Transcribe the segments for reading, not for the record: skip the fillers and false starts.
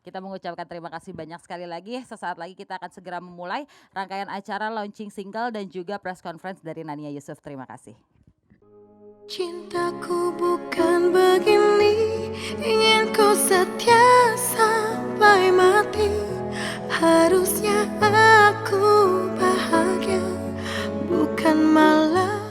Kita mengucapkan terima kasih banyak sekali lagi. Sesaat lagi kita akan segera memulai rangkaian acara launching single dan juga press conference dari Nania Yusuf. Terima kasih. Cintaku bukan begini, ingin ku setia sampai mati. Harusnya aku bahagia, bukan malah.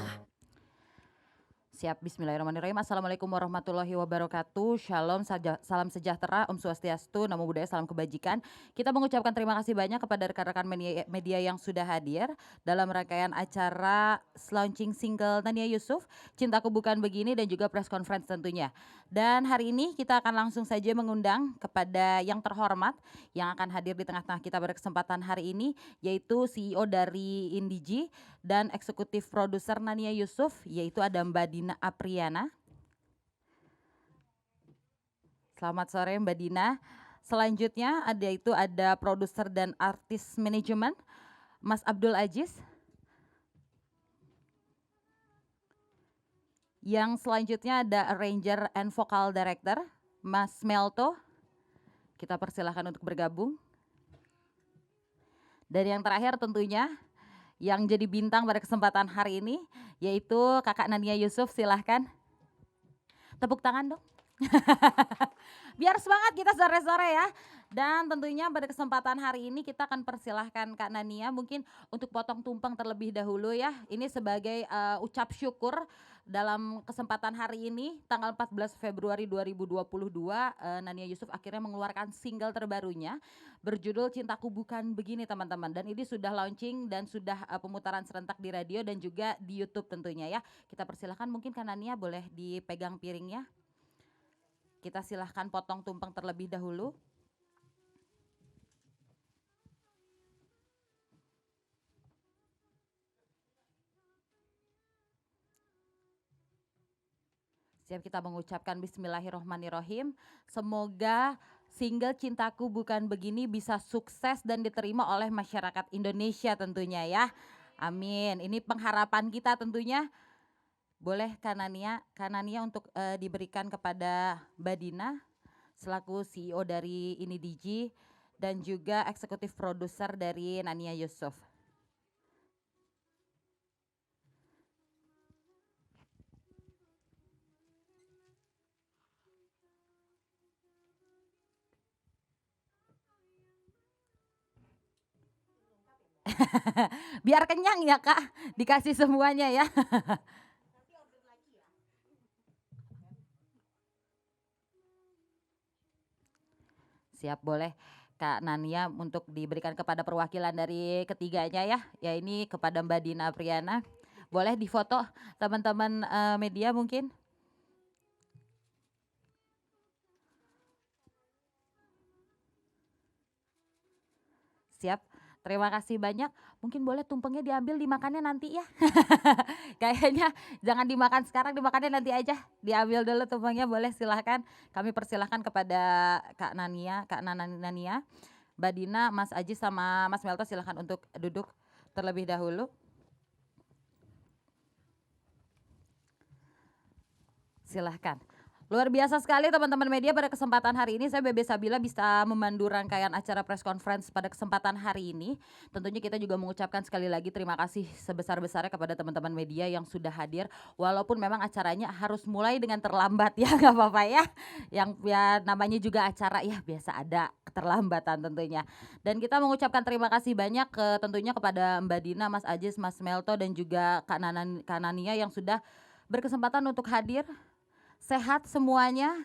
Siap, bismillahirrahmanirrahim. Assalamualaikum warahmatullahi wabarakatuh. Shalom, salam sejahtera, Om Swastiastu, Namo Buddhaya, salam kebajikan. Kita mengucapkan terima kasih banyak kepada rekan-rekan media yang sudah hadir dalam rangkaian acara launching single Nania Yusuf, Cintaku Bukan Begini, dan juga press conference tentunya. Dan hari ini kita akan langsung saja mengundang kepada yang terhormat yang akan hadir di tengah-tengah kita pada kesempatan hari ini, yaitu CEO dari Indiji dan eksekutif produser Nania Yusuf, yaitu ada Mbak Dina Apriana. Selamat sore Mbak Dina. Selanjutnya ada produser dan artis manajemen Mas Abdul Aziz. Yang selanjutnya ada arranger and vocal director Mas Melto. Kita persilahkan untuk bergabung. Dan yang terakhir tentunya yang jadi bintang pada kesempatan hari ini yaitu Kakak Nania Yusuf, silahkan. Tepuk tangan dong. Biar semangat kita sore-sore ya. Dan tentunya pada kesempatan hari ini kita akan persilahkan Kak Nania mungkin untuk potong tumpeng terlebih dahulu ya. Ini sebagai ucap syukur dalam kesempatan hari ini tanggal 14 Februari 2022 Nania Yusuf akhirnya mengeluarkan single terbarunya berjudul Cintaku Bukan Begini teman-teman. Dan ini sudah launching dan sudah pemutaran serentak di radio dan juga di YouTube tentunya ya. Kita persilahkan mungkin Kak Nania boleh dipegang piringnya. Kita silahkan potong tumpeng terlebih dahulu. Siap, kita mengucapkan bismillahirrohmanirrohim. Semoga single Cintaku Bukan Begini bisa sukses dan diterima oleh masyarakat Indonesia tentunya ya. Amin. Ini pengharapan kita tentunya. Boleh Kanania untuk diberikan kepada Mbak Dina selaku CEO dari Indiji dan juga eksekutif produser dari Nania Yusuf. Biar kenyang ya Kak, dikasih semuanya ya. Siap, boleh Kak Nania untuk diberikan kepada perwakilan dari ketiganya ya. Ya ini kepada Mbak Dina Apriana. Boleh difoto teman-teman media mungkin. Siap. Terima kasih banyak. Mungkin boleh tumpengnya diambil dimakannya nanti ya. Kayaknya jangan dimakan sekarang, dimakannya nanti aja. Diambil dulu tumpengnya, boleh silahkan. Kami persilahkan kepada Kak Nania, Mbak Dina, Mas Aji sama Mas Melto silahkan untuk duduk terlebih dahulu. Silahkan. Luar biasa sekali teman-teman media, pada kesempatan hari ini saya Bebe Sabila bisa memandu rangkaian acara press conference pada kesempatan hari ini. Tentunya kita juga mengucapkan sekali lagi terima kasih sebesar-besarnya kepada teman-teman media yang sudah hadir. Walaupun memang acaranya harus mulai dengan terlambat ya, nggak apa-apa ya. Yang ya namanya juga acara ya biasa ada keterlambatan tentunya. Dan kita mengucapkan terima kasih banyak tentunya kepada Mbak Dina, Mas Aziz, Mas Melto dan juga Kak Nania yang sudah berkesempatan untuk hadir. Sehat semuanya,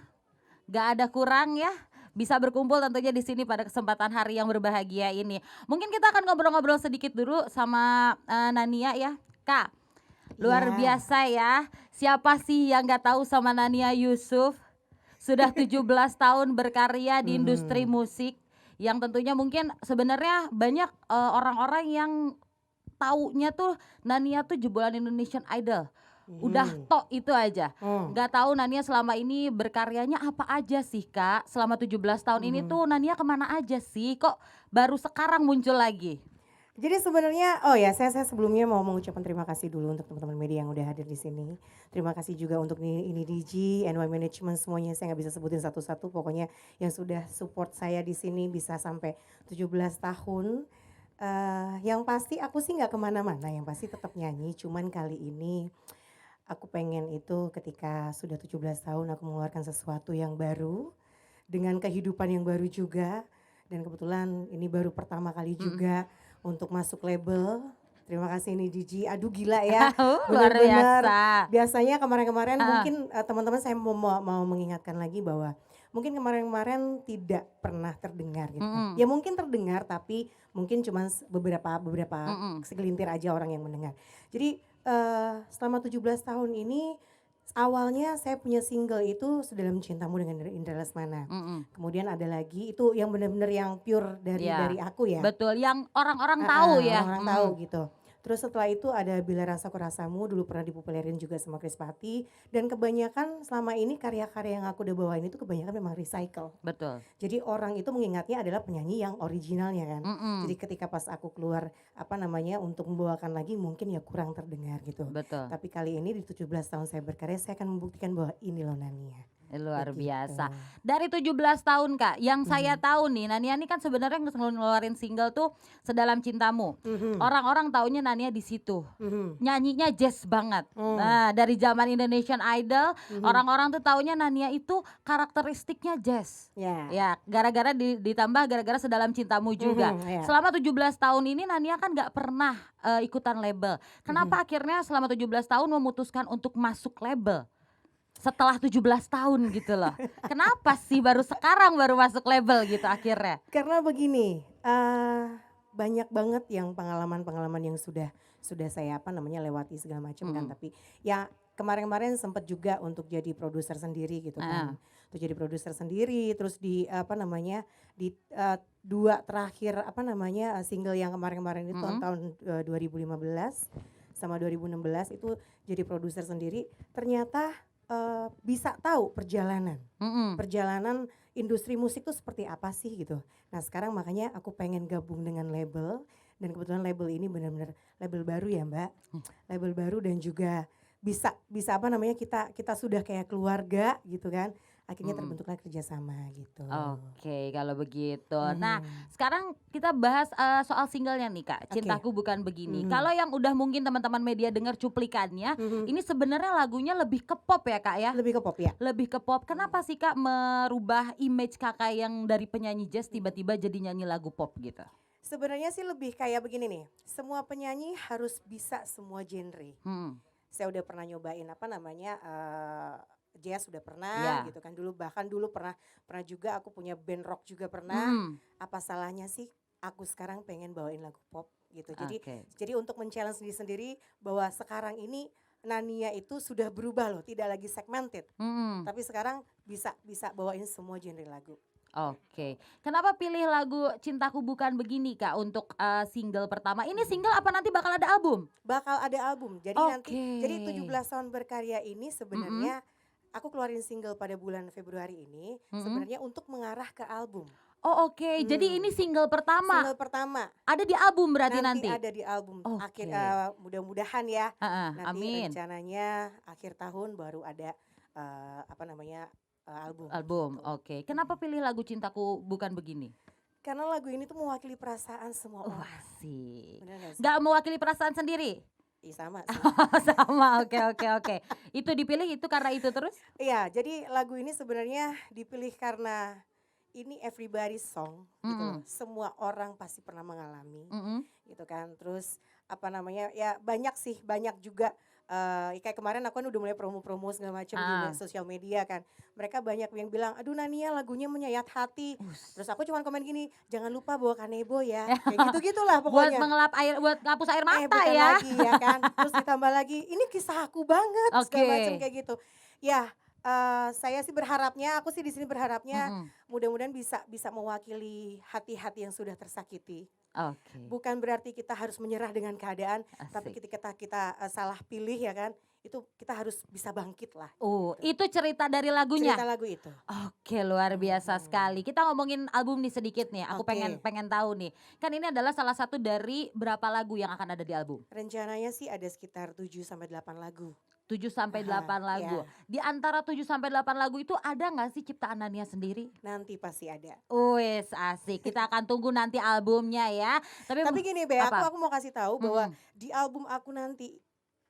gak ada kurang ya. Bisa berkumpul tentunya di sini pada kesempatan hari yang berbahagia ini. Mungkin kita akan ngobrol-ngobrol sedikit dulu sama Nania ya. Kak, luar biasa ya. Siapa sih yang gak tahu sama Nania Yusuf? Sudah 17 tahun berkarya di industri musik. Yang tentunya mungkin sebenarnya banyak orang-orang yang taunya tuh Nania tuh jebolan Indonesian Idol. Udah tok itu aja. Nggak tahu Nania selama ini berkaryanya apa aja sih Kak? Selama 17 tahun ini tuh Nania kemana aja sih? Kok baru sekarang muncul lagi? Jadi sebenarnya saya sebelumnya mau mengucapkan terima kasih dulu untuk teman-teman media yang udah hadir di sini. Terima kasih juga untuk ini DG, NY Management semuanya saya nggak bisa sebutin satu-satu pokoknya yang sudah support saya di sini bisa sampai 17 tahun. Yang pasti aku sih nggak kemana-mana, yang pasti tetap nyanyi. Cuman kali ini aku pengen itu ketika sudah 17 tahun aku mengeluarkan sesuatu yang baru dengan kehidupan yang baru juga. Dan kebetulan ini baru pertama kali juga untuk masuk label. Terima kasih nih Gigi. Aduh gila ya. Luar Bener-bener biasa. biasanya kemarin-kemarin Heeh. mungkin teman-teman saya mau mengingatkan lagi bahwa mungkin kemarin-kemarin tidak pernah terdengar gitu kan. Mm-mm. Ya mungkin terdengar tapi mungkin cuma beberapa Mm-mm. segelintir aja orang yang mendengar. Jadi selama 17 tahun ini awalnya saya punya single itu Sedalam Cintamu dengan Indra Lesmana. Mm-mm. Kemudian ada lagi itu yang benar-benar yang pure Iya. dari aku ya. Betul, yang orang-orang tahu ya. Orang-orang tahu gitu. Terus setelah itu ada Bila Rasaku Rasamu dulu pernah dipopulerin juga sama Chris Patti dan kebanyakan selama ini karya-karya yang aku udah bawain itu kebanyakan memang recycle. Betul. Jadi orang itu mengingatnya adalah penyanyi yang originalnya kan. Mm-mm. Jadi ketika pas aku keluar untuk membawakan lagi mungkin ya kurang terdengar gitu. Betul. Tapi kali ini di 17 tahun saya berkarya saya akan membuktikan bahwa ini loh Nania. Luar Begitu. biasa. Dari 17 tahun Kak, yang saya tahu nih, Nania ini kan sebenarnya ngeluarin single tuh Sedalam Cintamu. Orang-orang taunya Nania di situ. Nyanyinya jazz banget. Nah, dari zaman Indonesian Idol, orang-orang tuh taunya Nania itu karakteristiknya jazz. Ya. Ya, gara-gara ditambah gara-gara Sedalam Cintamu juga. Ya. Selama 17 tahun ini Nania kan gak pernah ikutan label. Kenapa akhirnya selama 17 tahun memutuskan untuk masuk label? Setelah 17 tahun gitu loh. Kenapa sih baru sekarang baru masuk label gitu akhirnya? Karena begini, banyak banget yang pengalaman-pengalaman yang sudah saya lewati segala macam kan. Tapi ya kemarin-kemarin sempat juga untuk jadi produser sendiri gitu kan. Untuk jadi produser sendiri, terus di dua terakhir single yang kemarin-kemarin itu tahun 2015 sama 2016 itu jadi produser sendiri. Ternyata bisa tahu perjalanan industri musik tuh seperti apa sih gitu. Nah sekarang makanya aku pengen gabung dengan label dan kebetulan label ini benar-benar label baru ya Mbak, label baru dan juga bisa kita sudah kayak keluarga gitu kan. Akhirnya terbentuklah kerjasama gitu. Oke, kalau begitu. Nah, sekarang kita bahas soal singlenya nih Kak, Cintaku Bukan Begini. Kalau yang udah mungkin teman-teman media dengar cuplikannya, ini sebenarnya lagunya lebih ke pop ya Kak ya? Lebih ke pop ya. Lebih ke pop. Kenapa sih Kak merubah image Kakak yang dari penyanyi jazz tiba-tiba jadi nyanyi lagu pop gitu? Sebenarnya sih lebih kayak begini nih, semua penyanyi harus bisa semua genre. Saya udah pernah nyobain jazz sudah pernah gitu kan bahkan dulu pernah juga aku punya band rock juga pernah. Apa salahnya sih aku sekarang pengen bawain lagu pop gitu. Jadi untuk men-challenge diri sendiri bahwa sekarang ini Nania itu sudah berubah loh, tidak lagi segmented. Tapi sekarang bisa bawain semua genre lagu. Oke. Kenapa pilih lagu Cintaku Bukan Begini Kak untuk single pertama? Ini single apa nanti bakal ada album? Bakal ada album. Jadi jadi 17 tahun berkarya ini sebenarnya aku keluarin single pada bulan Februari ini sebenarnya untuk mengarah ke album. Oh oke. Jadi ini single pertama. Single pertama. Ada di album berarti nanti. Ada di album. Mudah-mudahan ya. Nanti amin. rencananya akhir tahun baru ada album. Album. Oke. Kenapa pilih lagu Cintaku Bukan Begini? Karena lagu ini tuh mewakili perasaan semua orang. Asik. Bener gak sih? Gak mewakili perasaan sendiri? Sama. Sama. Oke. Itu dipilih itu karena itu terus? Iya, jadi lagu ini sebenarnya dipilih karena ini everybody's song gitu loh. Semua orang pasti pernah mengalami gitu kan. Terus ya banyak juga kayak kemarin aku kan udah mulai promo-promo segala macam di sosial media kan. Mereka banyak yang bilang, aduh Nania lagunya menyayat hati. Terus aku cuma komen gini, jangan lupa bawa kanebo ya. Kayak gitu-gitulah pokoknya. Buat ngapus air mata bukan ya. lagi ya kan. Terus ditambah lagi, ini kisah aku banget segala macam kayak gitu. Ya Saya sih berharapnya, aku sih di sini berharapnya Mhm. mudah-mudahan bisa mewakili hati-hati yang sudah tersakiti. Oke, Bukan berarti kita harus menyerah dengan keadaan, tapi asik. ketika kita salah pilih ya kan, itu kita harus bisa bangkit lah Oh, gitu. itu cerita dari lagunya? Cerita lagu itu. Oke, luar biasa Mhm. sekali. Kita ngomongin album nih sedikit nih, aku pengen Oke, pengen tahu nih. Kan ini adalah salah satu dari berapa lagu yang akan ada di album? rencananya sih ada sekitar 7 sampai 8 lagu. 7 sampai Aha, 8 lagu. ya, Di antara 7 sampai 8 lagu itu ada nggak sih ciptaan Nania sendiri? nanti pasti ada. Wes, asik. Kita akan tunggu nanti albumnya ya. Tapi Tapi gini Be, aku apa? aku mau kasih tahu bahwa Mhm. di album aku nanti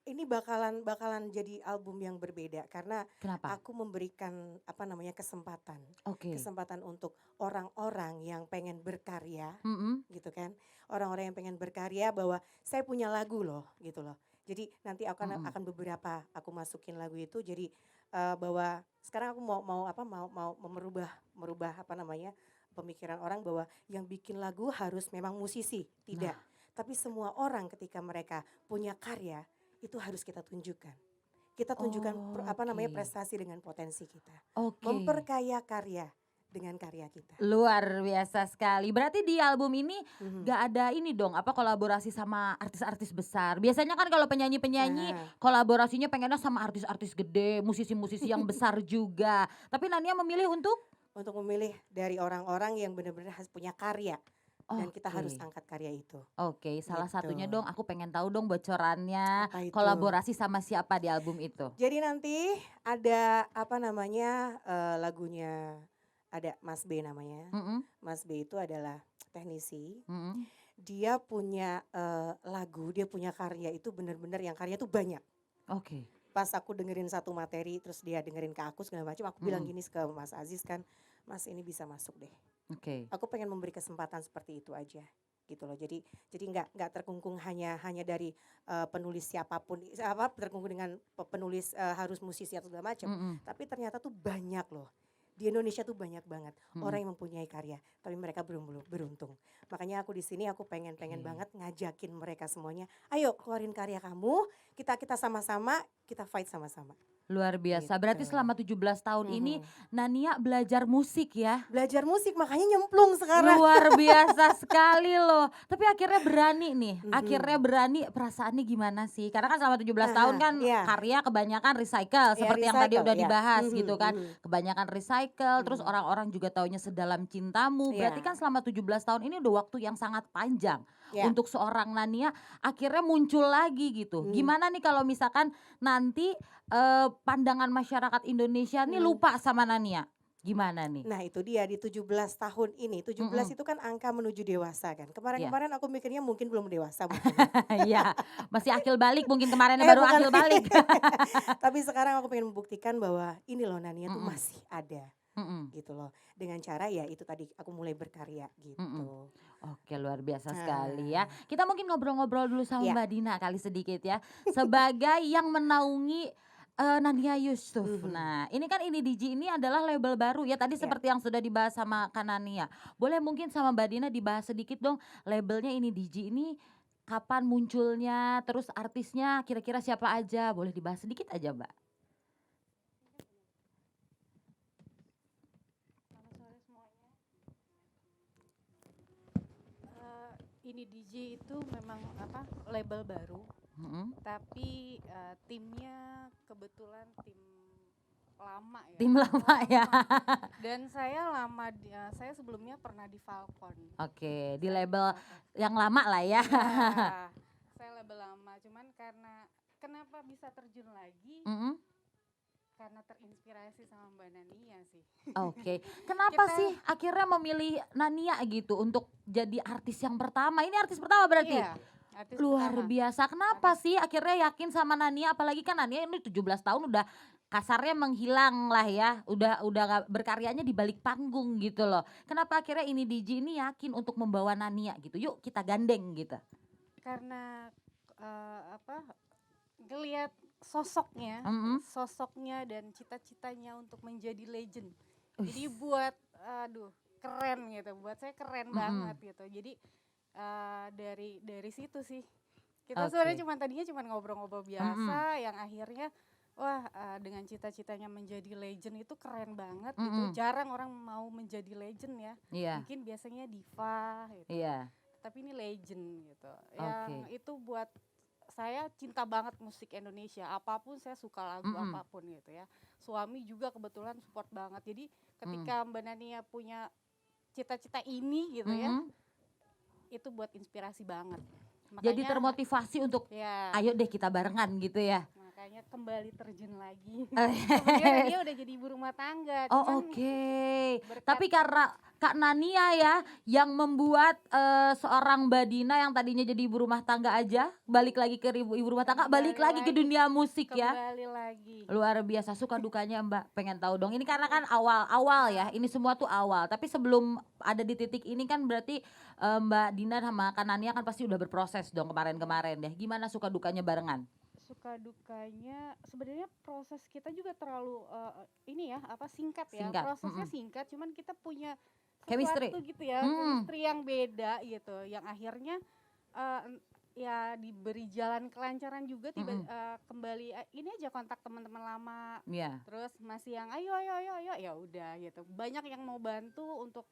ini bakalan bakalan jadi album yang berbeda karena Kenapa? aku memberikan apa namanya kesempatan. Oke. Kesempatan untuk orang-orang yang pengen berkarya Mhm. gitu kan. Orang-orang yang pengen berkarya bahwa saya punya lagu loh gitu loh. Jadi nanti Mhm. akan beberapa aku masukin lagu itu jadi bahwa sekarang aku mau mau apa mau merubah apa namanya pemikiran orang bahwa yang bikin lagu harus memang musisi, tidak. Nah, Tapi semua orang ketika mereka punya karya itu harus kita tunjukkan. Kita tunjukkan apa oke. namanya prestasi dengan potensi kita. Oke. Memperkaya karya dengan karya kita. Luar biasa sekali. Berarti di album ini Mhm. nggak ada ini dong, apa kolaborasi sama artis-artis besar. Biasanya kan kalau penyanyi-penyanyi Nah, kolaborasinya pengennya sama artis-artis gede, musisi-musisi yang besar juga. Tapi Nania memilih untuk untuk memilih dari orang-orang yang benar-benar harus punya karya dan kita harus oke. angkat karya itu. Oke, salah Gitu. satunya dong aku pengen tahu dong bocorannya, Apa itu? kolaborasi sama siapa di album itu? Jadi nanti ada apa namanya lagunya ada Mas B namanya. Mhm, Mas B itu adalah teknisi. mhm. Dia punya lagu, dia punya karya itu benar-benar yang karya tuh banyak. Oke, Pas aku dengerin satu materi terus dia dengerin ke aku segala macam, aku bilang mhm, gini ke Mas Aziz kan, Mas ini bisa masuk deh. oke. Aku pengen memberi kesempatan seperti itu aja gitu loh. Jadi nggak terkungkung hanya hanya dari penulis siapapun apa terkungkung dengan penulis harus musisi atau segala macam. Mhm, Tapi ternyata tuh banyak loh. Di Indonesia tuh banyak banget mhm. orang yang mempunyai karya, tapi mereka belum beruntung. Makanya aku di sini aku pengen Oke. banget ngajakin mereka semuanya, ayo keluarin karya kamu, kita sama-sama, kita fight sama-sama. Luar biasa. Gitu. Berarti selama 17 tahun ini Mhm. Nania belajar musik ya? Belajar musik makanya nyemplung sekarang. Luar biasa sekali loh. Tapi akhirnya berani nih, akhirnya Mhm. berani perasaannya gimana sih? Karena kan selama 17 tahun kan Iya, karya kebanyakan recycle iya seperti yang tadi recycle udah ya. dibahas Mhm gitu kan. mhm Kebanyakan recycle, terus mhm. orang-orang juga taunya sedalam cintamu. Berarti kan Iya selama 17 tahun ini udah waktu yang sangat panjang iya. untuk seorang Nania akhirnya muncul lagi gitu. Mhm Gimana nih kalau misalkan nanti pandangan masyarakat Indonesia nih mhm. lupa sama Nania? Gimana nih? Nah itu dia di 17 tahun ini, 17 Mhm, itu kan angka menuju dewasa kan. iya. Kemarin-kemarin aku mikirnya mungkin belum dewasa mungkin ya. Iya, masih akil balik mungkin kemarinnya baru Bukan. akil balik. Tapi sekarang aku pengen membuktikan bahwa ini loh Nania tuh Mhm, masih ada mhm, gitu loh. Dengan cara ya itu tadi aku mulai berkarya mhm. gitu. Oke, luar biasa sekali ya. Nah, Kita mungkin ngobrol-ngobrol dulu sama ya. Mbak Dina kali sedikit ya. Sebagai yang menaungi, Nania Yusuf. Mhm, Nah, ini kan Ini Diji ini adalah label baru ya, tadi ya. seperti yang sudah dibahas sama Kak Nania. Boleh mungkin sama Mbak Dina dibahas sedikit dong, labelnya Ini Diji ini kapan munculnya, terus artisnya kira-kira siapa aja? Boleh dibahas sedikit aja, Mbak? Selamat sore semuanya. Ini DJ itu memang apa label baru, Mhm. tapi timnya kebetulan tim lama ya. Tim lama ya? Dan saya sebelumnya pernah di Falcon. Oke, di Saya di label Falcon. yang lama lah ya. Ya, saya label lama. Cuman karena kenapa bisa terjun lagi? Mhm, Karena terinspirasi sama Mbak Nania sih. oke. Kenapa Kita sih akhirnya memilih Nania gitu untuk jadi artis yang pertama? Ini artis pertama berarti? Iya, artis Luar pertama. biasa. Kenapa sih akhirnya yakin sama Nania? Apalagi kan Nania ini 17 tahun udah kasarnya menghilang lah ya. Udah nggak berkaryanya di balik panggung gitu loh. Kenapa akhirnya Ini Diji ini yakin untuk membawa Nania gitu? Yuk kita gandeng gitu. Karena apa ngelihat Mhm. sosoknya dan cita-citanya untuk menjadi legend. Jadi Wis. buat aduh keren gitu, buat saya keren Mhm. banget gitu. Jadi dari situ sih kita sebenarnya Oke. tadinya cuma ngobrol-ngobrol Mhm. biasa yang akhirnya Wah, dengan cita-citanya menjadi legend itu keren banget gitu. Mm-mm. Jarang orang mau menjadi legend ya. Iya, Mungkin biasanya diva gitu. iya, Tapi ini legend gitu. oke. Yang itu buat saya cinta banget musik Indonesia. Apapun saya suka lagu Mm-mm. apapun gitu ya. Suami juga kebetulan support banget. Jadi Mm. ketika Mbak Nania punya cita-cita ini gitu ya, Mm-mm. itu buat inspirasi banget. Jadi Makanya termotivasi untuk ya, ayo deh kita barengan gitu ya. makanya kembali terjun lagi. Sebenarnya dia udah jadi ibu rumah tangga, Oh cuman oke. berkat Tapi karena Kak Nania ya yang membuat seorang Mbak Dina yang tadinya jadi ibu rumah tangga aja balik lagi ke ibu rumah tangga, balik lagi Kembali ke lagi. dunia musik ya. kembali lagi. Luar biasa, suka dukanya Mbak, pengen tahu dong. Ini karena kan awal-awal ya, ini semua tuh awal. Tapi sebelum ada di titik ini kan berarti Mbak Dina sama Kak Nania kan pasti udah berproses dong kemarin-kemarin deh. Gimana suka dukanya barengan? Suka dukanya sebenarnya proses kita juga terlalu ini ya apa singkat ya, Singkat, prosesnya mm-mm. singkat, cuman kita punya Chemistry. sesuatu gitu ya, Hmm. chemistry yang beda gitu, yang akhirnya ya diberi jalan kelancaran juga tiba Mm-mm. kembali ini aja kontak teman-teman lama, Iya. terus masih yang ayo ya udah gitu, banyak yang mau bantu untuk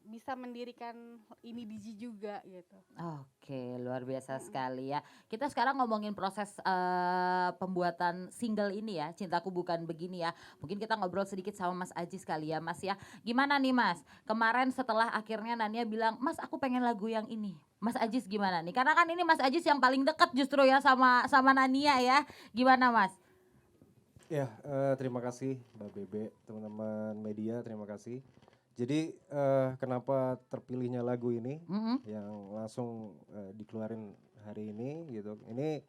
bisa mendirikan ini Digi juga gitu. Oke, luar biasa Mm-mm. sekali ya. Kita sekarang ngomongin proses pembuatan single ini ya, Cintaku Bukan Begini ya. Mungkin kita ngobrol sedikit sama Mas Aji sekali ya, Mas ya. Gimana nih Mas? Kemarin setelah akhirnya Nania bilang, Mas aku pengen lagu yang ini. Mas Ajis gimana nih? Karena kan ini Mas Ajis yang paling dekat justru ya sama Nania ya. Gimana Mas? Ya, terima kasih Mbak Bebe, teman-teman media, terima kasih. Jadi kenapa terpilihnya lagu ini Mm-mm. yang langsung dikeluarin hari ini gitu. Ini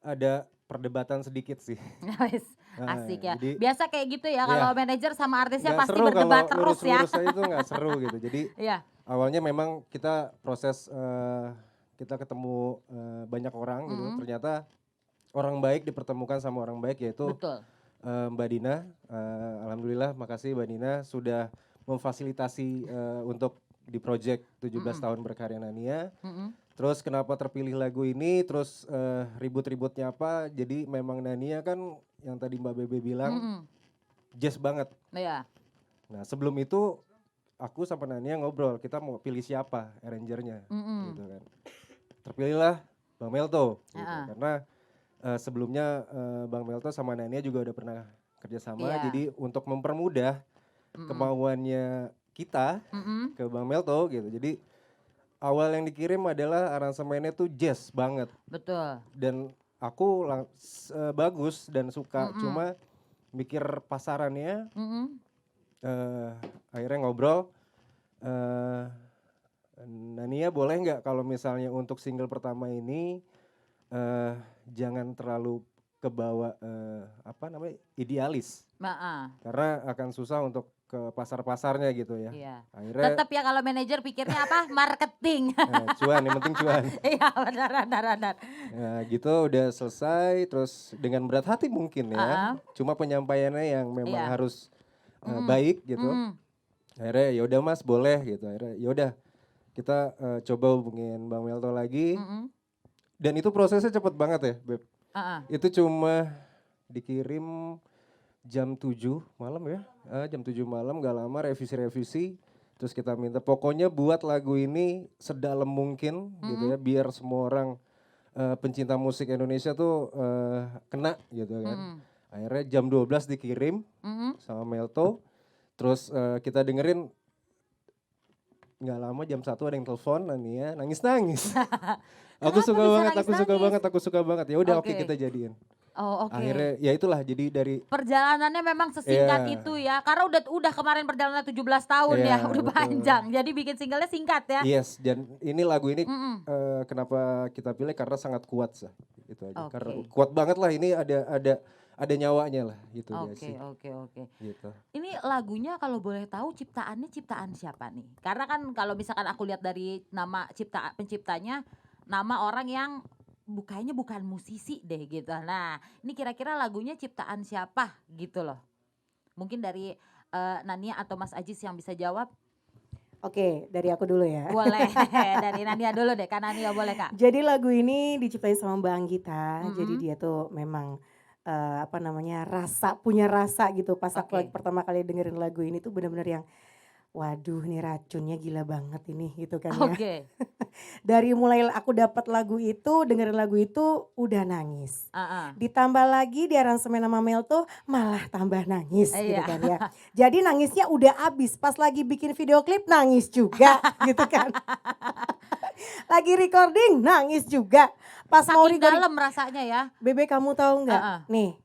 ada perdebatan sedikit sih. Wes, asik ya. Jadi Biasa kayak gitu ya kalau ya manajer sama artisnya nggak pasti seru berdebat kalau terus ya. lurus-lurus aja itu nggak seru gitu. Jadi Iya. awalnya memang kita proses kita ketemu banyak orang gitu. Mm-mm. Ternyata orang baik dipertemukan sama orang baik yaitu Betul. Mbak Dina. Alhamdulillah makasih Mbak Dina sudah memfasilitasi untuk di project 17 Mm-mm. tahun berkarya Nania. Mm-mm. Terus kenapa terpilih lagu ini, terus ribut-ributnya apa, jadi memang Nania kan yang tadi Mbak Bebe bilang Mm-mm. jazz banget. Iya. Nah sebelum itu aku sama Nania ngobrol, kita mau pilih siapa arrangernya Mm-mm. gitu kan. Terpilihlah Bang Melto gitu. Ah. Karena sebelumnya Bang Melto sama Nania juga udah pernah kerjasama, Iya. jadi untuk mempermudah Mm-mm. kemauannya kita Mm-mm. ke Bang Melto gitu. Jadi awal yang dikirim adalah aransemennya tuh jazz banget Betul. dan aku bagus dan suka. Mm-mm. Cuma mikir pasarannya, Mm-mm. akhirnya ngobrol. Nania boleh nggak kalau misalnya untuk single pertama ini jangan terlalu kebawa apa namanya idealis Maaf. karena akan susah untuk ke pasar-pasarnya gitu ya. Iya. Akhirnya Tetap ya kalau manajer pikirnya apa? Marketing. cuan, yang penting cuan. Iya benar. Nah gitu udah selesai terus dengan berat hati mungkin ya. Ah. Cuma penyampaiannya yang memang Iya. harus Mm-mm. baik gitu. Mm-mm. Akhirnya yaudah Mas boleh gitu. Akhirnya yaudah kita coba hubungin Bang Melto lagi. Mm-mm. Dan itu prosesnya cepet banget ya Beb. Ah. Itu cuma dikirim jam 7 malam ya. Jam 7 malam gak lama revisi-revisi. Terus kita minta pokoknya buat lagu ini sedalam mungkin gitu ya. Biar semua orang pencinta musik Indonesia tuh kena gitu kan. Mm-mm. Akhirnya jam 12 dikirim Mm-mm. sama Melto. Terus kita dengerin nggak lama jam 1 ada yang telepon Nania nangis-nangis. Aku Kenapa suka bisa banget, nangis-nangis? aku suka banget. Ya udah oke Oke. kita jadiin. Oh oke. Akhirnya ya itulah jadi dari Perjalanannya memang sesingkat Iya. itu ya. Karena udah kemarin perjalanan 17 tahun ya, Iya, udah betul. panjang. Jadi bikin singlenya singkat ya. yes dan ini lagu ini Mm-mm. kenapa kita pilih karena sangat kuat sih. Itu aja. Oke. Karena kuat banget lah ini ada nyawanya lah gitu ya Oke, sih. oke. Gitu. Ini lagunya kalau boleh tahu ciptaannya ciptaan siapa nih? Karena kan kalau misalkan aku lihat dari nama penciptanya, nama orang yang kayaknya bukan musisi deh gitu. Nah, ini kira-kira lagunya ciptaan siapa gitu loh. Mungkin dari Nania atau Mas Ajis yang bisa jawab. Oke, dari aku dulu ya. Boleh, dari Nania dulu deh. Kak Nania boleh Kak. Jadi lagu ini diciptain sama Mbak Anggita. Mm-mm. Jadi dia tuh memang apa namanya, punya rasa gitu pas aku Oke. pertama kali dengerin lagu ini tuh bener-bener yang, waduh nih racunnya gila banget ini gitu kan ya. Oke. Dari mulai aku dapat lagu itu, dengerin lagu itu udah nangis. Heeh. Ditambah lagi di aransemen sama Melto malah tambah nangis gitu Iya. kan ya. Jadi nangisnya udah abis, pas lagi bikin video klip nangis juga gitu kan. Lagi recording nangis juga. Pas mau Saking recording, dalam rasanya ya. Bebe kamu tahu nggak? Heeh.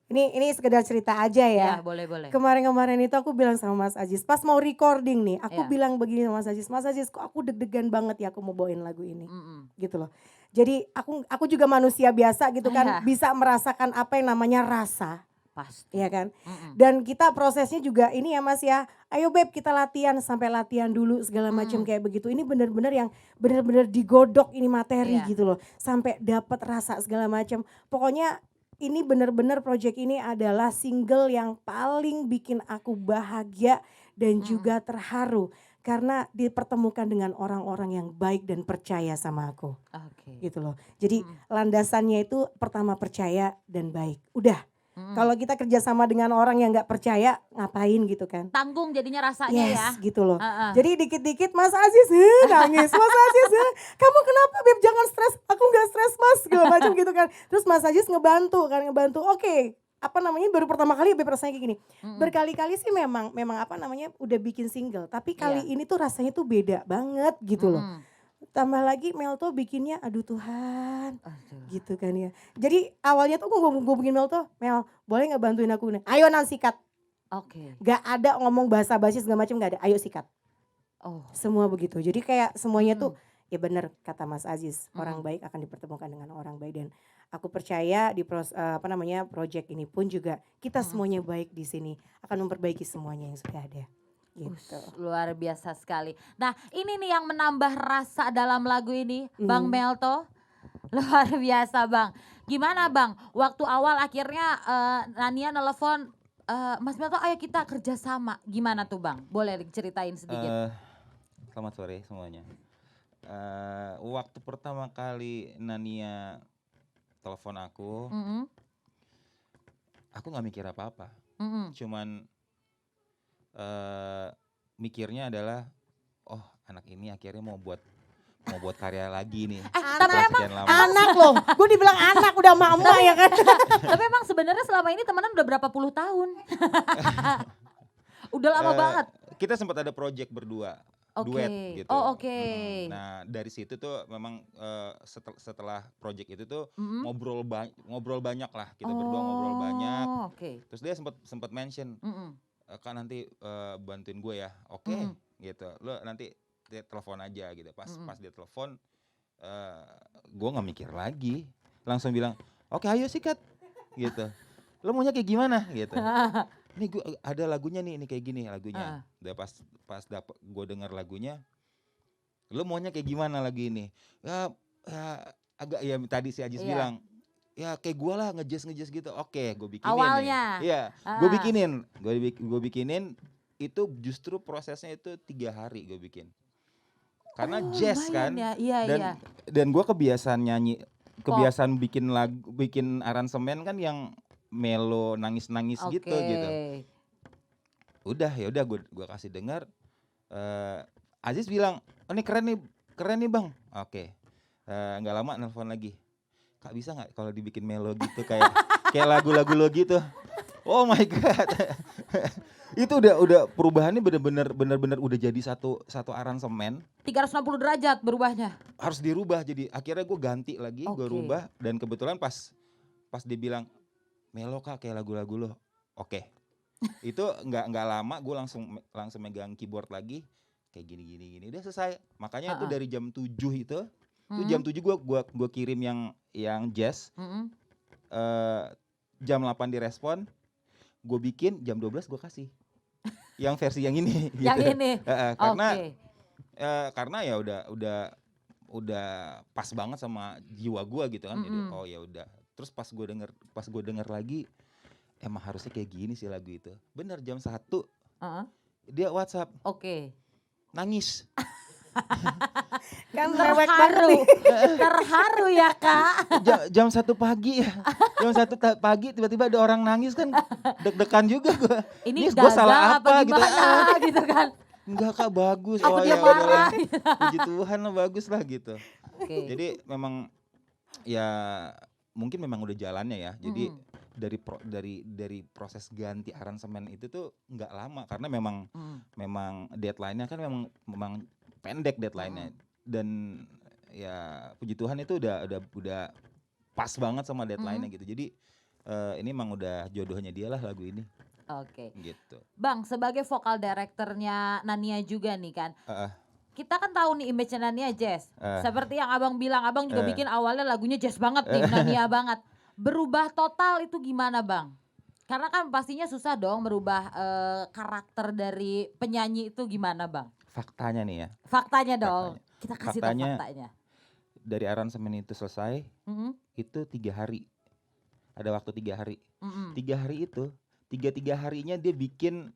Nih, ini sekedar cerita aja Iya, ya. boleh. Kemarin-kemarin itu aku bilang sama Mas Ajis, pas mau recording nih, aku Iya. bilang begini sama Mas Ajis kok aku deg-degan banget ya aku mau bawain lagu ini, Mhm. gitu loh. Jadi aku juga manusia biasa gitu kan, Iya. bisa merasakan apa yang namanya rasa, Pasti. ya kan. Mhm. Dan kita prosesnya juga ini ya Mas ya, ayo Beb kita latihan, sampai latihan dulu segala macam kayak begitu. Ini bener-bener yang bener-bener digodok ini materi Iya. gitu loh, sampai dapat rasa segala macam. Pokoknya ini bener-bener project ini adalah single yang paling bikin aku bahagia dan juga terharu karena dipertemukan dengan orang-orang yang baik dan percaya sama aku Oke. gitu loh. Jadi landasannya itu pertama percaya dan baik. Udah. Kalau kita kerjasama dengan orang yang nggak percaya ngapain gitu kan? Tanggung jadinya rasanya ya. Yes gitu loh. Heeh. Jadi dikit-dikit Mas Aziz nangis. Mas Aziz kamu kenapa Beb, jangan stres. Aku nggak stres Mas segala macam gitu kan. Terus Mas Aziz ngebantu. Oke, apa namanya, baru pertama kali Beb rasanya kayak gini. Berkali-kali sih memang apa namanya udah bikin single. Tapi kali Iya. ini tuh rasanya tuh beda banget gitu loh. Mhm. Tambah lagi Melto bikinnya aduh Tuhan Aduh. gitu kan ya. Jadi awalnya tuh gue bikin Melto, Mel boleh nggak bantuin aku nih? Ayo Nan sikat. Oke. Gak ada ngomong basa-basi segala macam, gak ada, ayo sikat. Oh. Semua begitu. Jadi kayak semuanya tuh ya bener kata Mas Aziz, orang baik akan dipertemukan dengan orang baik. Dan aku percaya di apa namanya project ini pun juga kita semuanya baik di sini akan memperbaiki semuanya yang sudah ada. Gitu. Luar biasa sekali. Nah, ini nih yang menambah rasa dalam lagu ini, Bang Melto. Luar biasa, Bang. Gimana, Bang? Waktu awal akhirnya Nania nelpon Mas Melto, ayo kita kerjasama. Gimana tuh, Bang? Boleh diceritain sedikit? Selamat sore semuanya. Waktu pertama kali Nania telepon aku nggak mikir apa-apa. Cuman mikirnya adalah, oh anak ini akhirnya mau buat karya lagi nih. Tapi Setelah sekian lama. Anak loh, gue dibilang anak udah mama ya kan. Tapi emang sebenarnya selama ini temenan udah berapa puluh tahun? Udah lama banget. Kita sempat ada project berdua, Oke. duet gitu. Oh, oke. Nah dari situ tuh memang setelah project itu tuh ngobrol banyak lah, kita berdua ngobrol banyak. Oh, oke. Terus dia sempat mention, Kak nanti bantuin gue ya, oke gitu. Lo nanti dia telepon aja gitu. Pas dia telepon, gue nggak mikir lagi, langsung bilang, oke ayo sikat gitu. Lo maunya kayak gimana gitu. Nih gue ada lagunya nih, ini kayak gini lagunya. Udah pas dapet gue denger lagunya, lo maunya kayak gimana lagu ini? Ya agak ya tadi si Ajis bilang, ya kayak gue lah ngejazz gitu. Oke, gue bikinin. Awalnya. Iya, gue bikinin itu justru prosesnya itu 3 hari gue bikin. Karena jazz kan. Ya. Iya. Dan gue kebiasaan nyanyi, kebiasaan bikin lagu, bikin aransemen kan yang melo nangis-nangis gitu. Udah gue kasih dengar. Aziz bilang, oh ini keren nih bang. Oke. Nggak lama nelfon lagi. Kak bisa nggak kalau dibikin melo gitu kayak lagu-lagu lo gitu. Oh my god. Itu udah perubahannya bener-bener udah jadi satu aransemen. 360 derajat berubahnya. Harus dirubah, jadi akhirnya gue ganti lagi, gue Oke. rubah. Dan kebetulan pas dia bilang melo Kak kayak lagu-lagu lo. Oke. Itu nggak lama gue langsung megang keyboard lagi kayak gini udah selesai. Makanya itu dari jam 7 itu jam 7 gue kirim yang jazz. Jam 8 direspon, gue bikin jam 12 gue kasih yang versi yang ini gitu. Yang ini. Karena ya udah pas banget sama jiwa gue gitu kan. Jadi oh ya udah. Terus pas gue denger lagi, emang harusnya kayak gini sih lagu itu. Bener jam 1 dia WhatsApp Oke. nangis. Kan mewek banget Terharu, nih. terharu ya Kak. Jam 1 pagi ya. Jam 1 pagi tiba-tiba ada orang nangis kan deg-degan juga gue. Ini Gue salah gagal apa apa gitu. gimana gitu kan. Enggak Kak, bagus. Apa Oh dia ya udahlah. marah? Puji Tuhan lah, bagus lah gitu. Oke. Jadi memang ya mungkin memang udah jalannya ya. Jadi dari proses ganti aransemen itu tuh nggak lama karena memang deadline-nya kan memang pendek deadline-nya. Dan ya puji Tuhan itu udah pas banget sama deadline-nya gitu. Jadi ini emang udah jodohnya dia lah lagu ini Oke. gitu. Bang, sebagai vokal directornya Nania juga nih kan. Heeh. Kita kan tahu nih image Nania jazz. Eh. Seperti yang Abang bilang, Abang juga bikin awalnya lagunya jazz banget nih, Nania banget. Berubah total itu gimana Bang? Karena kan pastinya susah dong merubah karakter dari penyanyi itu gimana Bang? Faktanya nih ya. Faktanya dong. Kita kasih tahu Faktanya, faktanya. dari aransemen itu selesai Mm-mm, itu 3 hari. Ada waktu 3 hari. mm-mm. 3 hari itu, tiga harinya dia bikin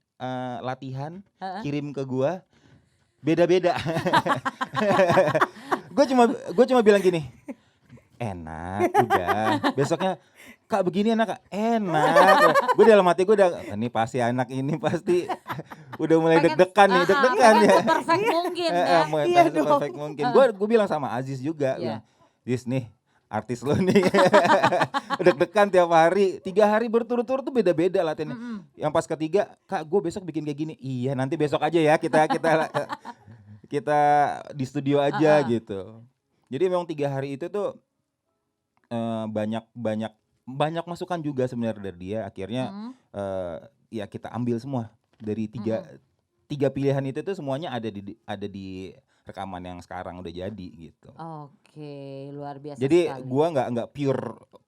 latihan, Heeh. kirim ke gua, beda-beda. Gue cuma bilang gini, enak udah. Besoknya, Kak begini enak Kak, enak. Gue dalam hati gue udah, ini pasti anak ini pasti udah mulai Pengen- deg-degan nih, deg-degan pengen ya. seperfect mungkin ya. Pengen Iya seperfect mungkin. Gue bilang sama Aziz juga, Iya. Dis nih artis lo nih. Deg-degan tiap hari, 3 hari berturut-turut tuh beda-beda latihannya. Mm-mm. Yang pas ketiga, Kak gue besok bikin kayak gini. Iya nanti besok aja ya kita di studio aja gitu. Jadi memang 3 hari itu tuh banyak masukan juga sebenarnya dari dia. Akhirnya ya kita ambil semua dari tiga pilihan itu tuh semuanya ada di rekaman yang sekarang udah jadi gitu. Oke, luar biasa Jadi sekali. gua nggak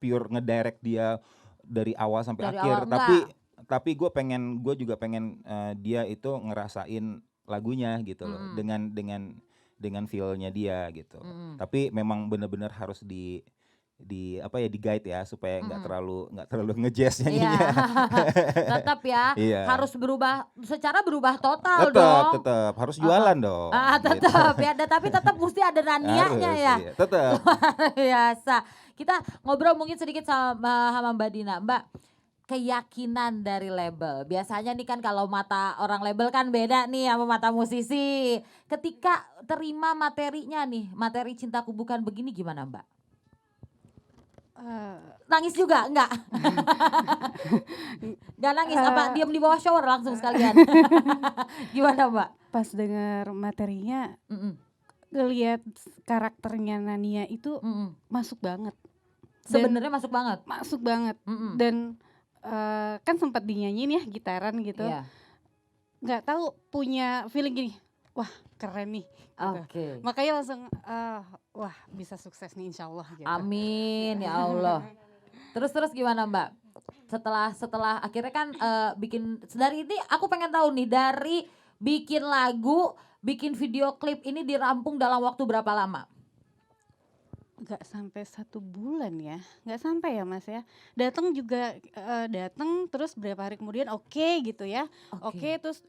pure ngedirect dia dari awal sampai Dari akhir, awal, tapi gue juga pengen dia itu ngerasain lagunya gitu loh, dengan feel-nya dia gitu. Tapi memang benar-benar harus di guide ya supaya nggak terlalu ngejazz Iya, nyanyinya. tetap ya, Iya. harus secara berubah total dong. Tetap harus jualan dong. gitu. Tetap ya, tapi tetap mesti ada Nanianya Harus, ya. iya. Tetap. Luar biasa. Kita ngobrol mungkin sedikit sama Mbak Dina. Mbak, keyakinan dari label. Biasanya nih kan kalau mata orang label kan beda nih sama mata musisi. Ketika terima materinya nih, materi Cintaku Bukan Begini gimana Mbak? Nangis juga? Enggak? Enggak nangis, apa diam di bawah shower langsung sekalian? Gimana Mbak? Pas dengar materinya, Mm-mm, ngelihat karakternya Nania itu mm-mm. masuk banget. Sebenarnya masuk banget. Masuk banget. Mm-mm. Dan kan sempat dinyanyiin ya gitaran gitu. Iya. Nggak tahu punya feeling gini, wah keren nih. Gitu. Oke. Makanya langsung wah bisa sukses nih insya Allah gitu. Amin ya Allah. Terus gimana Mbak? Setelah akhirnya kan bikin dari ini aku pengen tahu nih, dari bikin lagu, bikin video klip ini dirampung dalam waktu berapa lama? Nggak sampai 1 bulan ya, nggak sampai ya Mas ya. Datang juga datang terus berapa hari kemudian oke gitu ya. Oke terus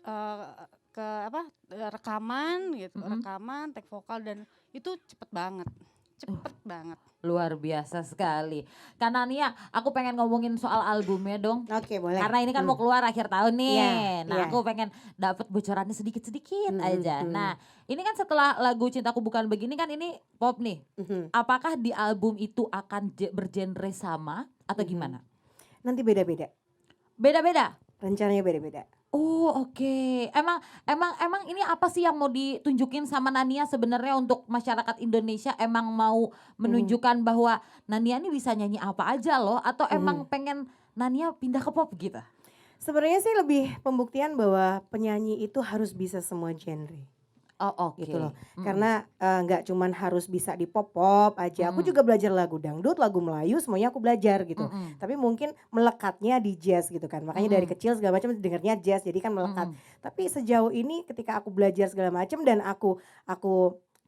rekaman gitu, rekaman, take vokal dan itu cepet banget. Banget. Luar biasa sekali. Karena Nia, aku pengen ngomongin soal albumnya dong. Oke, boleh. Karena ini kan mau keluar akhir tahun nih. Iya, Nah, iya. aku pengen dapat bocorannya sedikit-sedikit aja. Nah, ini kan setelah lagu Cintaku Bukan Begini kan ini pop nih. Apakah di album itu akan bergenre sama atau gimana? Nanti beda-beda. Beda-beda. Rencananya beda-beda. Oh, oke. Emang ini apa sih yang mau ditunjukin sama Nania sebenarnya untuk masyarakat Indonesia? Emang mau menunjukkan bahwa Nania ini bisa nyanyi apa aja loh, atau emang pengen Nania pindah ke pop gitu? Sebenarnya sih lebih pembuktian bahwa penyanyi itu harus bisa semua genre. Oh, oke. Gitu loh. Karena nggak cuman harus bisa di pop-pop aja. Aku juga belajar lagu dangdut, lagu Melayu, semuanya aku belajar gitu. Tapi mungkin melekatnya di jazz gitu kan. Makanya dari kecil segala macam dengarnya jazz, jadi kan melekat. Tapi sejauh ini ketika aku belajar segala macam dan aku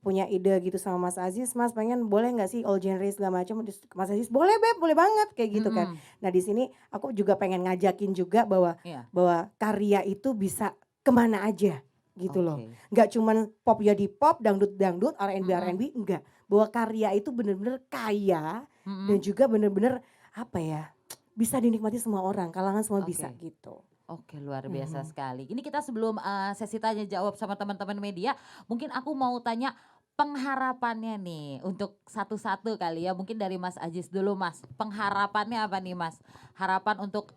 punya ide gitu sama Mas Aziz, Mas pengen boleh nggak sih all genre segala macam? Mas Aziz boleh Beb, boleh banget kayak gitu kan. Nah di sini aku juga pengen ngajakin juga bahwa Iya. karya itu bisa kemana aja gitu loh. Oke. Nggak cuman pop jadi pop, dangdut R&B Mm-mm. enggak. Bahwa karya itu bener-bener kaya dan Mm-mm. juga bener-bener apa ya, bisa dinikmati semua orang, kalangan semua bisa Oke. gitu. Oke, luar biasa Mhm. sekali. Ini kita sebelum sesi tanya jawab sama teman-teman media, mungkin aku mau tanya pengharapannya nih untuk satu-satu kali ya. Mungkin dari Mas Ajis dulu, Mas. Pengharapannya apa nih, Mas? Harapan untuk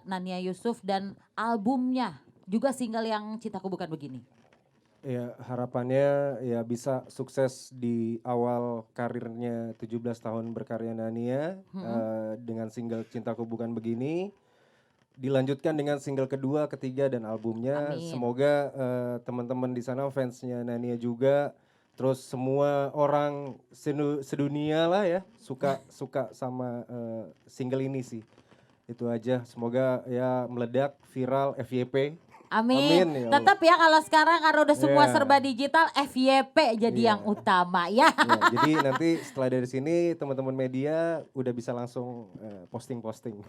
Nania Yusuf dan albumnya, juga single yang Cintaku Bukan Begini. Ya harapannya ya bisa sukses di awal karirnya 17 tahun berkarya Nania Mm-mm. dengan single Cintaku Bukan Begini. Dilanjutkan dengan single kedua, ketiga dan albumnya. Amin. Semoga teman-teman di sana fansnya Nania juga, terus semua orang sedunia lah ya suka sama single ini sih. Itu aja. Semoga ya meledak, viral, FYP. Amin. Amin ya Allah. Tetap ya kalau sekarang karena udah semua Iya, serba digital, FYP jadi yang iya. utama ya. Ya, jadi nanti setelah dari sini teman-teman media udah bisa langsung posting-posting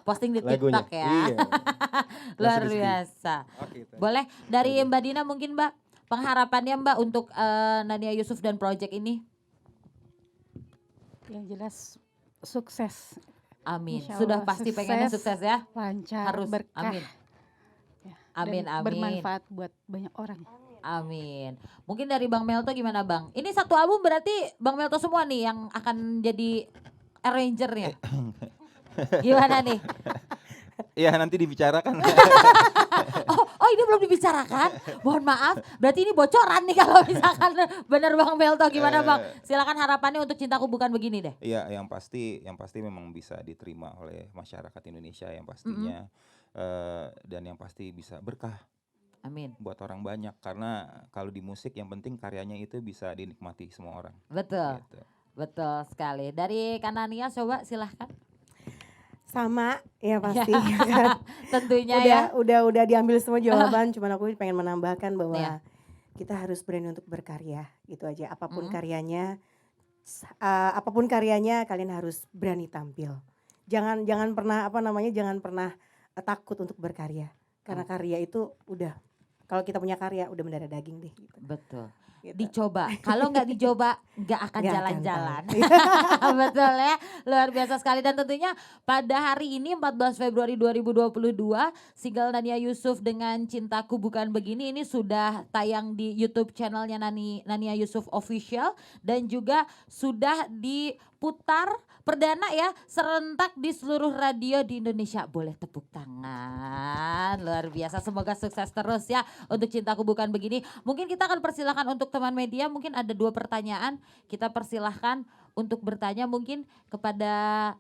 Posting di lagunya. TikTok ya. Iya. Luar Langsung di stream. biasa. Oke, itu aja. Boleh dari Itu aja. Mbak Dina mungkin Mbak, pengharapannya Mbak untuk Nania Yusuf dan project ini? Yang jelas sukses, Amin. insya Sudah Allah pasti pengennya sukses ya. lancar, Harus. berkah, Amin. ya, Amin, dan amin. bermanfaat buat banyak orang. Amin. Mungkin dari Bang Melto gimana Bang? Ini satu album berarti Bang Melto semua nih yang akan jadi arrangernya. Gimana nih? Ya nanti dibicarakan. Oh ini belum dibicarakan. Mohon maaf. Berarti ini bocoran nih kalau misalkan bener Bang Melto. Gimana Bang? Silakan harapannya untuk Cintaku Bukan Begini deh. Iya, yang pasti memang bisa diterima oleh masyarakat Indonesia yang pastinya, dan yang pasti bisa berkah Amin. buat orang banyak. Karena kalau di musik yang penting karyanya itu bisa dinikmati semua orang. Betul. Gitu. Betul sekali. Dari Kanania coba silahkan. Sama ya pasti. Tentunya ya. Udah diambil semua jawaban, cuman aku pengen menambahkan bahwa Iya. kita harus berani untuk berkarya, gitu aja. Apapun Mm-mm. karyanya, kalian harus berani tampil. Jangan pernah jangan pernah takut untuk berkarya. Karena karya itu udah, kalau kita punya karya udah mendarah daging deh gitu. Betul. Gitu. Dicoba. Kalau nggak dicoba nggak akan Nggak akan jalan-jalan. tahu. Betul ya. Luar biasa sekali dan tentunya pada hari ini 14 Februari 2022 single Nania Yusuf dengan Cintaku Bukan Begini ini sudah tayang di YouTube channelnya Nania Yusuf Official dan juga sudah diputar perdana ya serentak di seluruh radio di Indonesia. Boleh tepuk tangan. Luar biasa. Semoga sukses terus ya untuk Cintaku Bukan Begini. Mungkin kita akan persilahkan untuk teman media, mungkin ada 2 pertanyaan. Kita persilahkan untuk bertanya mungkin kepada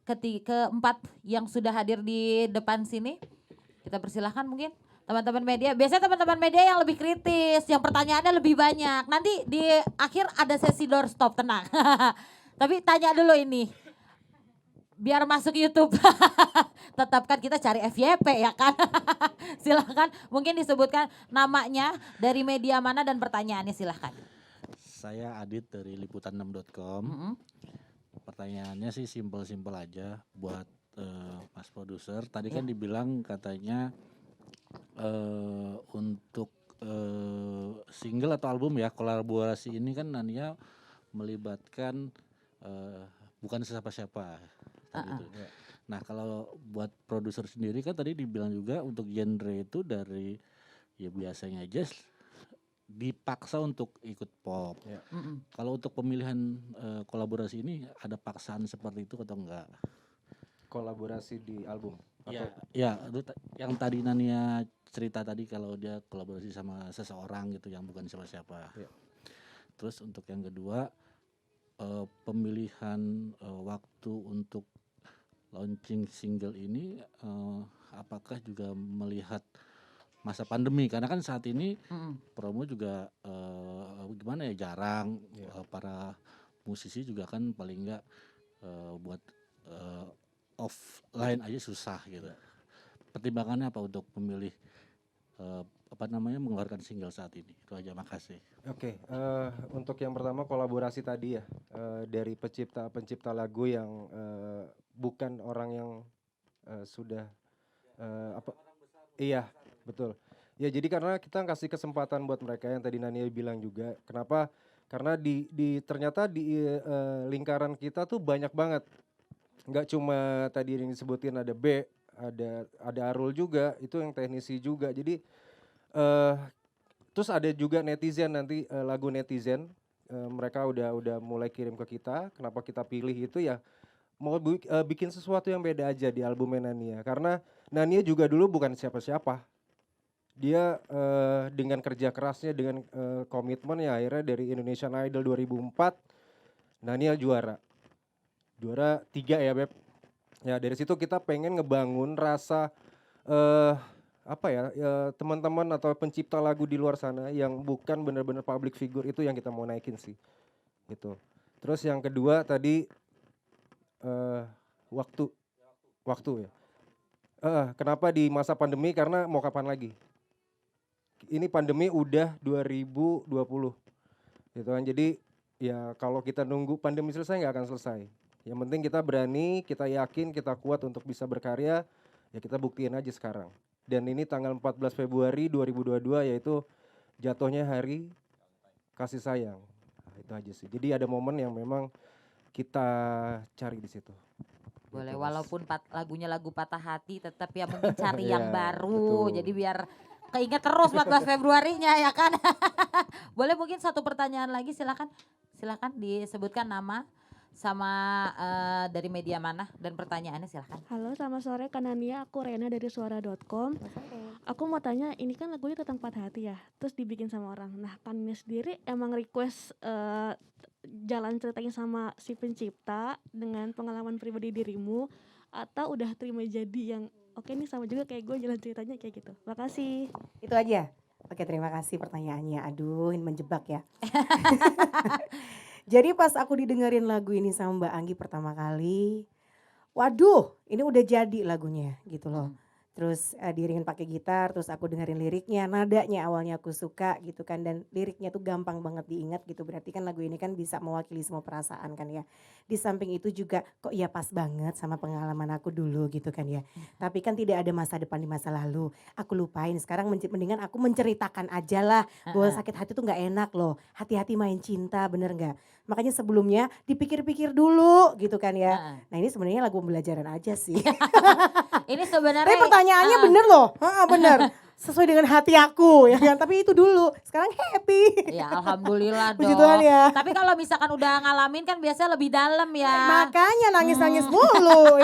keempat yang sudah hadir di depan sini. Kita persilahkan mungkin teman-teman media. Biasanya teman-teman media yang lebih kritis, yang pertanyaannya lebih banyak. Nanti di akhir ada sesi doorstop, tenang. Tapi tanya dulu ini. Biar masuk YouTube. Tetapkan kita cari FYP ya kan. Silahkan mungkin disebutkan namanya, dari media mana dan pertanyaannya silahkan. Saya Adit dari liputan6.com. Mm-mm. Pertanyaannya sih simpel-simpel aja buat Mas Produser. Tadi kan dibilang katanya untuk single atau album ya, kolaborasi ini kan Nania melibatkan bukan siapa-siapa tadi itu. Nah kalau buat produser sendiri kan tadi dibilang juga untuk genre itu dari ya biasanya jazz dipaksa untuk ikut pop. Mm-mm. Kalau untuk pemilihan kolaborasi ini ada paksaan seperti itu atau enggak? Kolaborasi di album. Ya, yang tadi Nania cerita tadi kalau dia kolaborasi sama seseorang gitu yang bukan siapa-siapa. Ya. Terus untuk yang kedua pemilihan waktu untuk launching single ini apakah juga melihat masa pandemi, karena kan saat ini promo juga gimana ya jarang, para musisi juga kan paling enggak buat offline aja susah gitu. Pertimbangannya apa untuk memilih mengeluarkan single saat ini? Itu aja, makasih. Oke, untuk yang pertama kolaborasi tadi ya, dari pencipta lagu yang bukan orang yang sudah iya betul. Ya jadi karena kita kasih kesempatan buat mereka yang tadi Nania bilang juga. Kenapa? Karena ternyata di lingkaran kita tuh banyak banget. Nggak cuma tadi yang disebutin ada B, ada Arul juga, itu yang teknisi juga. Jadi eh terus ada juga netizen nanti lagu netizen mereka udah mulai kirim ke kita. Kenapa kita pilih itu ya mau bikin sesuatu yang beda aja di albumnya Nania. Karena Nania juga dulu bukan siapa-siapa. Dia dengan kerja kerasnya, dengan komitmen ya akhirnya dari Indonesian Idol 2004 Nania juara 3 ya Beb. Ya dari situ kita pengen ngebangun rasa apa ya teman-teman atau pencipta lagu di luar sana yang bukan benar-benar public figure itu yang kita mau naikin sih gitu. Terus yang kedua tadi waktu ya. Kenapa di masa pandemi? Karena mau kapan lagi? Ini pandemi udah 2020 gitu kan. Jadi ya kalau kita nunggu pandemi selesai nggak akan selesai. Yang penting kita berani, kita yakin, kita kuat untuk bisa berkarya, ya kita buktiin aja sekarang. Dan ini tanggal 14 Februari 2022 yaitu jatuhnya hari kasih sayang. Nah, itu aja sih. Jadi ada momen yang memang kita cari di situ. Boleh, Gitu, Mas. walaupun lagunya lagu patah hati, tetap ya mungkin cari yang Iya, baru. betul. Jadi biar keinget terus 14 Februarinya ya kan. Boleh mungkin satu pertanyaan lagi, silakan. Silakan disebutkan nama sama dari media mana dan pertanyaannya silakan. Halo, selamat sore Kak Nania, aku Rena dari suara.com. Aku mau tanya, ini kan lagunya tentang patah hati ya, terus dibikin sama orang. Nah, Kak Nania sendiri emang request jalan ceritanya sama si pencipta dengan pengalaman pribadi dirimu, atau udah terima jadi yang oke nih sama juga kayak gue jalan ceritanya kayak gitu. Makasih. Itu aja. Oke, terima kasih pertanyaannya. Aduh, ini menjebak ya. Jadi pas aku didengerin lagu ini sama Mbak Anggi pertama kali, waduh, ini udah jadi lagunya gitu loh. Terus diiringin pakai gitar, terus aku dengerin liriknya, nadanya awalnya aku suka gitu kan, dan liriknya tuh gampang banget diingat gitu. Berarti kan lagu ini kan bisa mewakili semua perasaan kan ya. Di samping itu juga kok ya pas banget sama pengalaman aku dulu gitu kan ya. Tapi kan tidak ada masa depan di masa lalu. Aku lupain, sekarang mendingan aku menceritakan aja lah bahwa sakit hati tuh nggak enak loh. Hati-hati main cinta, bener nggak? Makanya sebelumnya dipikir-pikir dulu gitu kan ya. Nah ini sebenarnya lagu pembelajaran aja sih. Ini sebenarnya Tapi pertanyaannya bener loh, bener. Sesuai dengan hati aku ya kan, tapi itu dulu, sekarang happy. ya alhamdulillah Puji dong. Tuhan ya. Tapi kalau misalkan udah ngalamin kan biasanya lebih dalam ya. Makanya nangis-nangis mulu.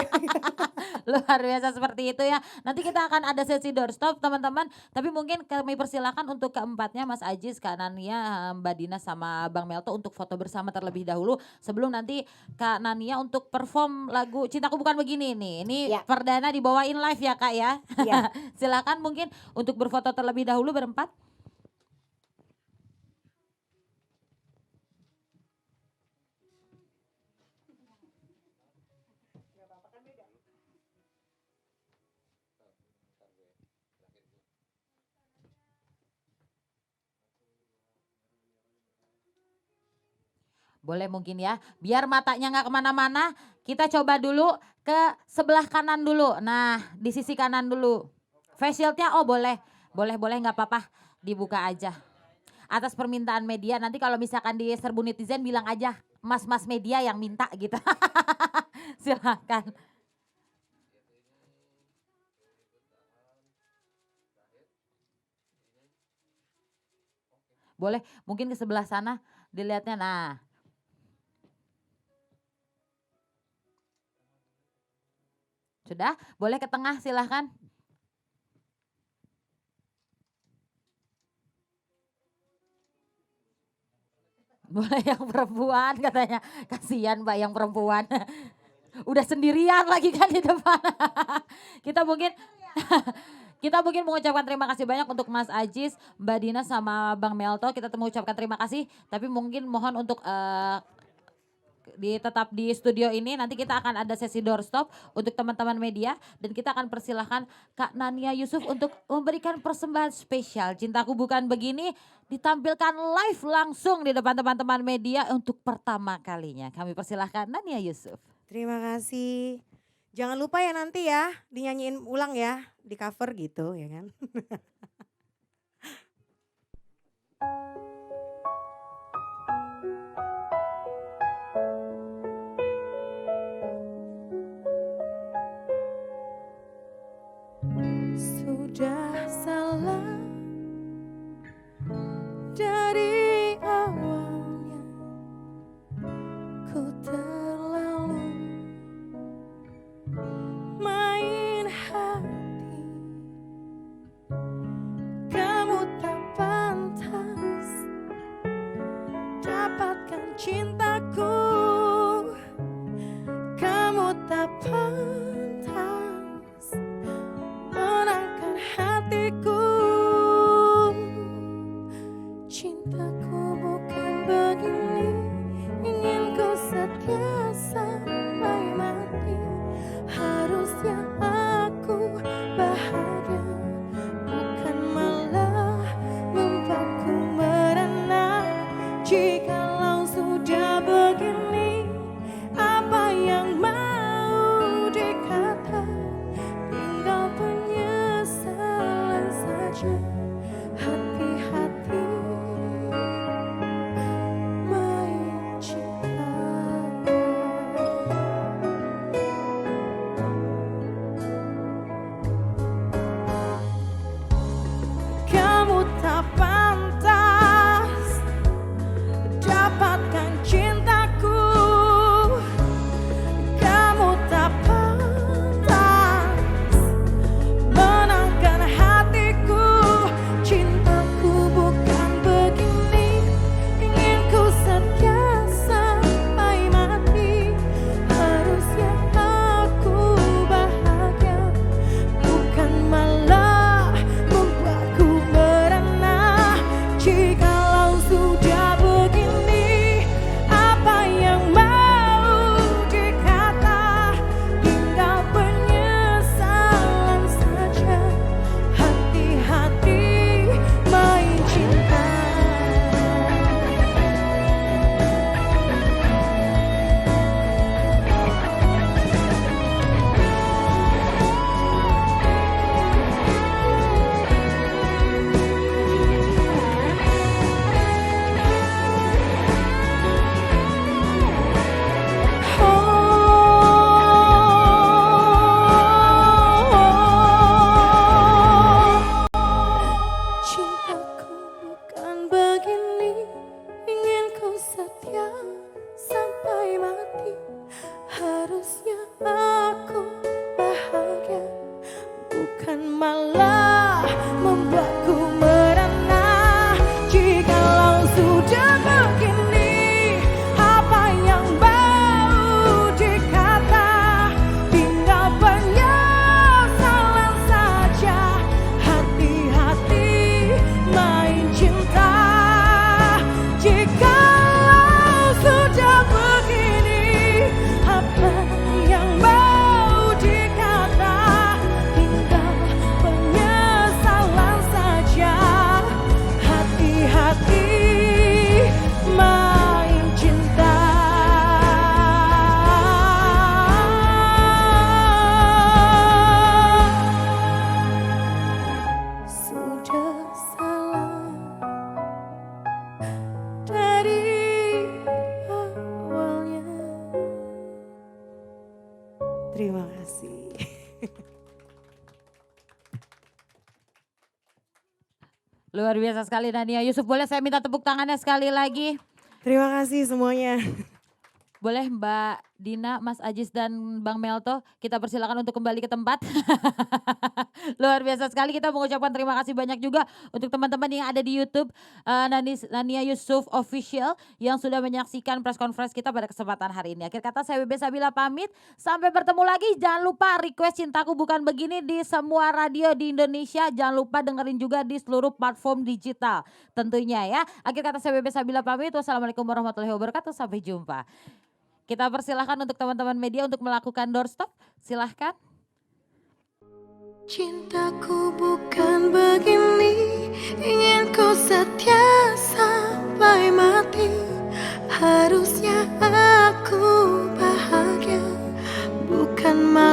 Luar biasa seperti itu ya. Nanti kita akan ada sesi doorstop teman-teman. Tapi mungkin kami persilakan untuk keempatnya Mas Ajis, Kak Nania, Mbak Dina sama Bang Melto untuk foto bersama terlebih dahulu. Sebelum nanti Kak Nania untuk perform lagu Cintaku Bukan Begini nih. Ini Ya. perdana dibawain live ya Kak ya. Iya. Silakan mungkin untuk berfoto terlebih dahulu berempat. Boleh mungkin ya, biar matanya nggak kemana-mana, kita coba dulu ke sebelah kanan dulu. Nah, di sisi kanan dulu. Face shieldnya oh boleh, boleh nggak apa-apa, dibuka aja. Atas permintaan media, nanti kalau misalkan di serbu netizen bilang aja, mas-mas media yang minta gitu. Silakan. Boleh, mungkin ke sebelah sana dilihatnya. Nah, sudah, boleh ke tengah silahkan. Boleh yang perempuan katanya, kasihan Mbak yang perempuan. Udah sendirian lagi kan di depan. Kita mungkin kita mungkin mengucapkan terima kasih banyak untuk Mas Ajis, Mbak Dina sama Bang Melto. Kita mengucapkan terima kasih, tapi mungkin mohon untuk tetap di studio ini. Nanti kita akan ada sesi doorstop untuk teman-teman media dan kita akan persilahkan Kak Nania Yusuf untuk memberikan persembahan spesial Cintaku Bukan Begini ditampilkan live langsung di depan teman-teman media untuk pertama kalinya. Kami persilahkan Nania Yusuf. Terima kasih. Jangan lupa ya nanti ya dinyanyiin ulang ya, di cover gitu ya kan. cintaku, kamu tak pantas menangkan hatiku. Cintaku bukan begini, ingin ku setia sampai mati. Harusnya aku bahagia, bukan malah membuatku merana. Jikalau sudah begini, apa yang mau dikata, tinggal penyesalan saja. Hati-hati main cinta. Kamu tak pantas dapatkan cintaku, kamu tak pantas menangkan hatiku. Cintaku bukan begini, ingin ku setia sampai mati. Harusnya aku bahagia, bukan malah membuatku merana. Jikalau sudah begini, apa yang mau dikata, tinggal penyesalan saja. Hati-hati main cinta. Cintaku bukan begini, ingin ku setia sampai mati. Harusnya aku bahagia, bukan malah membuatku merana. Jikalau sudah begini, apa yang mau dikata, tinggal penyesalan saja. Hati-hati main cinta. Jikalau sudah begini, apa yang mau dikata, tinggal penyesalan saja. Hati-hati main cinta. Sudah salah dari awalnya. Terima kasih. Luar biasa sekali Nania Yusuf. Boleh saya minta tepuk tangannya sekali lagi? Terima kasih semuanya. Boleh Mbak Dina, Mas Ajis dan Bang Melto, kita persilakan untuk kembali ke tempat. Luar biasa sekali, kita mengucapkan terima kasih banyak juga untuk teman-teman yang ada di YouTube Nania Yusuf Official yang sudah menyaksikan press conference kita pada kesempatan hari ini. Akhir kata saya Bebe Sabila pamit, sampai bertemu lagi. Jangan lupa request Cintaku Bukan Begini di semua radio di Indonesia. Jangan lupa dengerin juga di seluruh platform digital tentunya ya. Akhir kata saya Bebe Sabila pamit. Wassalamualaikum warahmatullahi wabarakatuh. Sampai jumpa. Kita persilahkan untuk teman-teman media untuk melakukan doorstop. Silahkan. Cintaku bukan begini, ingin ku setia sampai mati. Harusnya aku bahagia, bukan malah